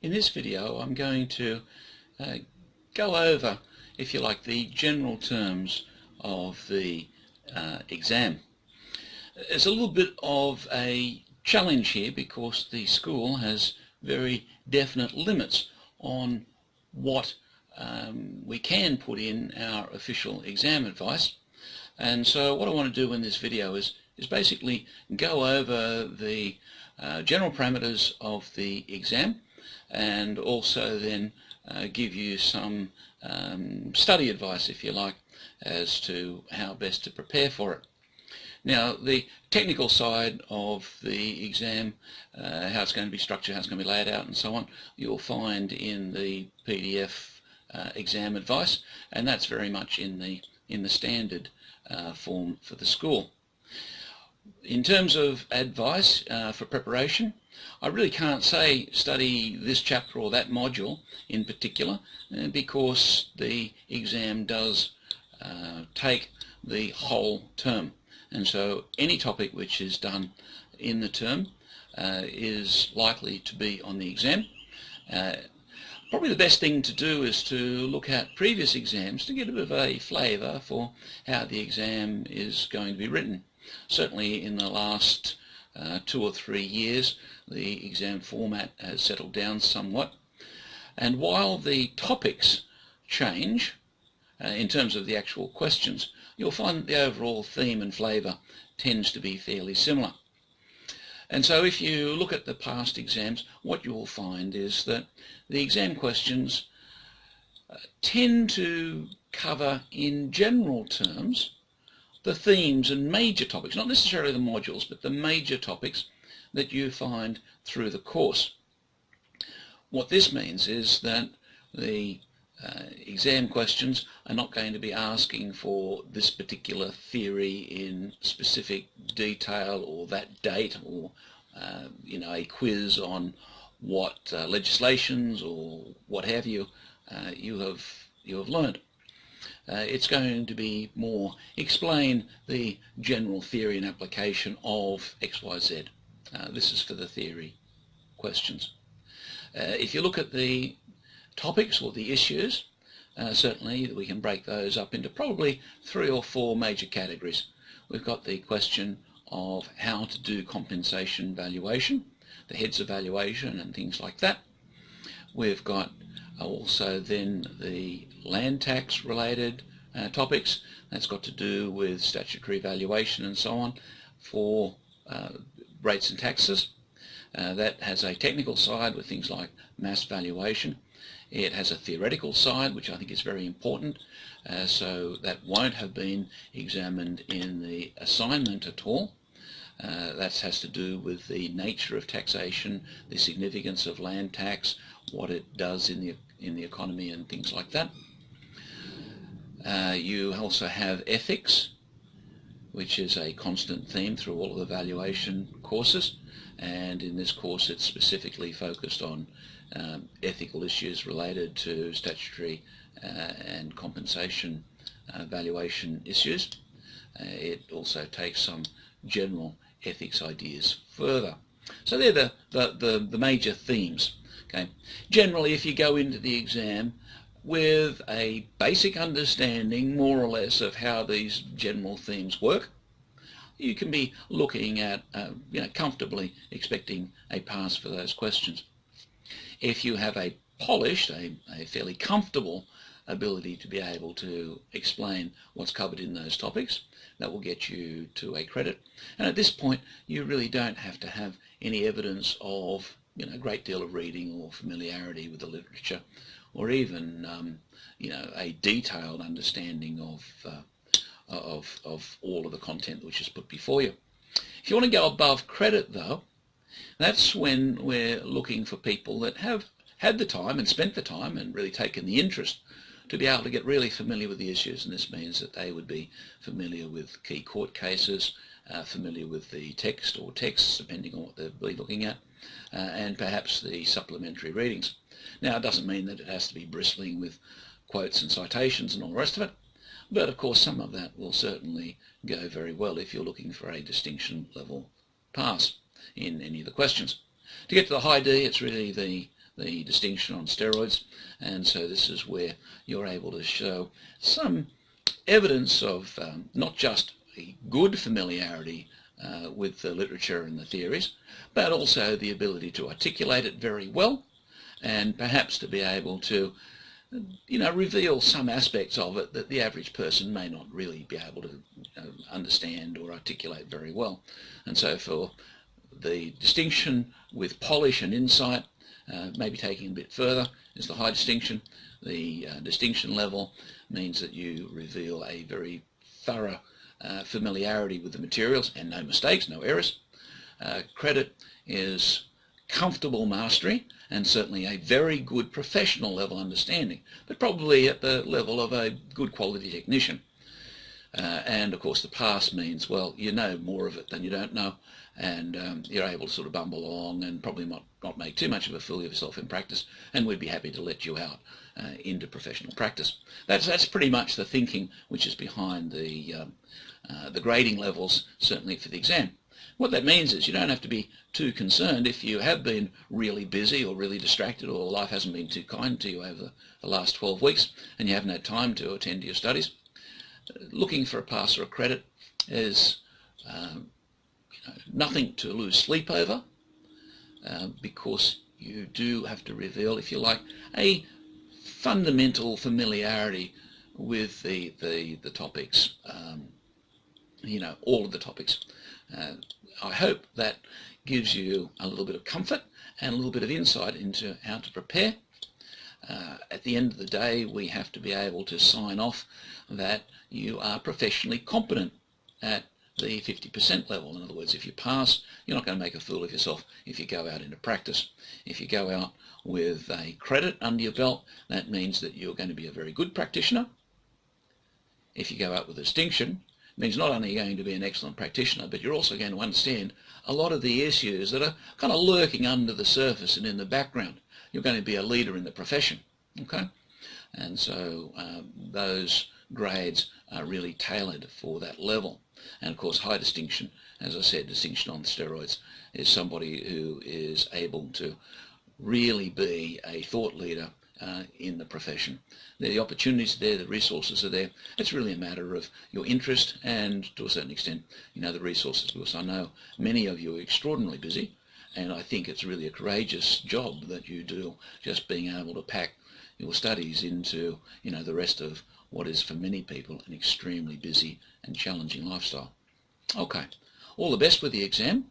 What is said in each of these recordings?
In this video I'm going to go over, if you like, the general terms of the exam. There's a little bit of a challenge here because the school has very definite limits on what we can put in our official exam advice. And so what I want to do in this video is basically go over the general parameters of the exam, and also then give you some study advice, if you like, as to how best to prepare for it. Now, the technical side of the exam, how it's going to be structured, how it's going to be laid out and so on, you'll find in the PDF exam advice, and that's very much in the standard form for the school. In terms of advice for preparation, I really can't say study this chapter or that module in particular, because the exam does take the whole term, and so any topic which is done in the term is likely to be on the exam. Probably the best thing to do is to look at previous exams to get a bit of a flavour for how the exam is going to be written. Certainly in the last 2 or 3 years the exam format has settled down somewhat, and while the topics change in terms of the actual questions, you'll find that the overall theme and flavour tends to be fairly similar. And so if you look at the past exams, what you will find is that the exam questions tend to cover in general terms the themes and major topics, not necessarily the modules, but the major topics that you find through the course. What this means is that the exam questions are not going to be asking for this particular theory in specific detail, or that date, or a quiz on what legislations or what have you you have learned. It's going to be more explain the general theory and application of XYZ. This is for the theory questions. If you look at the topics or the issues, certainly we can break those up into probably 3 or 4 major categories. We've got the question of how to do compensation valuation, the heads of valuation and things like that. We've got also then the land tax related topics. That's got to do with statutory valuation and so on for rates and taxes. That has a technical side with things like mass valuation. It has a theoretical side, which I think is very important, so that won't have been examined in the assignment at all. That has to do with the nature of taxation, the significance of land tax, what it does in the economy and things like that. You also have ethics, which is a constant theme through all of the valuation courses, and in this course it's specifically focused on ethical issues related to statutory and compensation valuation issues. It also takes some general ethics ideas further. So they're the major themes. Okay. Generally, if you go into the exam with a basic understanding, more or less, of how these general themes work, you can be looking at, comfortably expecting a pass for those questions. If you have a polished, a fairly comfortable ability to be able to explain what's covered in those topics, that will get you to a credit. And at this point, you really don't have to have any evidence of a great deal of reading or familiarity with the literature, or even a detailed understanding of all of the content which is put before you. If you want to go above credit, though, that's when we're looking for people that have had the time and spent the time and really taken the interest to be able to get really familiar with the issues, and this means that they would be familiar with key court cases, familiar with the text or texts, depending on what they'll be looking at, and perhaps the supplementary readings. Now, it doesn't mean that it has to be bristling with quotes and citations and all the rest of it, but of course some of that will certainly go very well if you're looking for a distinction level pass in any of the questions. To get to the high D, it's really the the distinction on steroids, and so this is where you're able to show some evidence of not just a good familiarity with the literature and the theories, but also the ability to articulate it very well, and perhaps to be able to reveal some aspects of it that the average person may not really be able to understand or articulate very well. And so for the distinction with polish and insight, maybe taking a bit further, is the high distinction. The distinction level means that you reveal a very thorough familiarity with the materials and no mistakes, no errors. Credit is comfortable mastery and certainly a very good professional level understanding, but probably at the level of a good quality technician. And of course the pass means, well, you know more of it than you don't know, and you're able to sort of bumble along and probably not make too much of a fool of yourself in practice, and we'd be happy to let you out into professional practice. That's pretty much the thinking which is behind the grading levels, certainly for the exam. What that means is you don't have to be too concerned if you have been really busy or really distracted, or life hasn't been too kind to you over the last 12 weeks and you haven't had time to attend to your studies. Looking for a pass or a credit is nothing to lose sleep over, because you do have to reveal, if you like, a fundamental familiarity with the topics, all of the topics. I hope that gives you a little bit of comfort and a little bit of insight into how to prepare. At the end of the day, we have to be able to sign off that you are professionally competent at the 50% level. In other words, if you pass, you're not going to make a fool of yourself if you go out into practice. If you go out with a credit under your belt, that means that you're going to be a very good practitioner. If you go out with a distinction, it means not only are you going to be an excellent practitioner, but you're also going to understand a lot of the issues that are kind of lurking under the surface and in the background. You're going to be a leader in the profession, okay? And so those grades are really tailored for that level. And of course, high distinction, as I said, distinction on steroids, is somebody who is able to really be a thought leader in the profession. The opportunities are there, the resources are there. It's really a matter of your interest and, to a certain extent, the resources, because I know many of you are extraordinarily busy, and I think it's really a courageous job that you do, just being able to pack your studies into the rest of what is for many people an extremely busy and challenging lifestyle. Okay, all the best with the exam.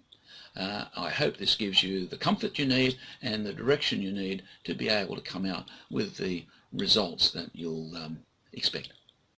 I hope this gives you the comfort you need and the direction you need to be able to come out with the results that you'll expect.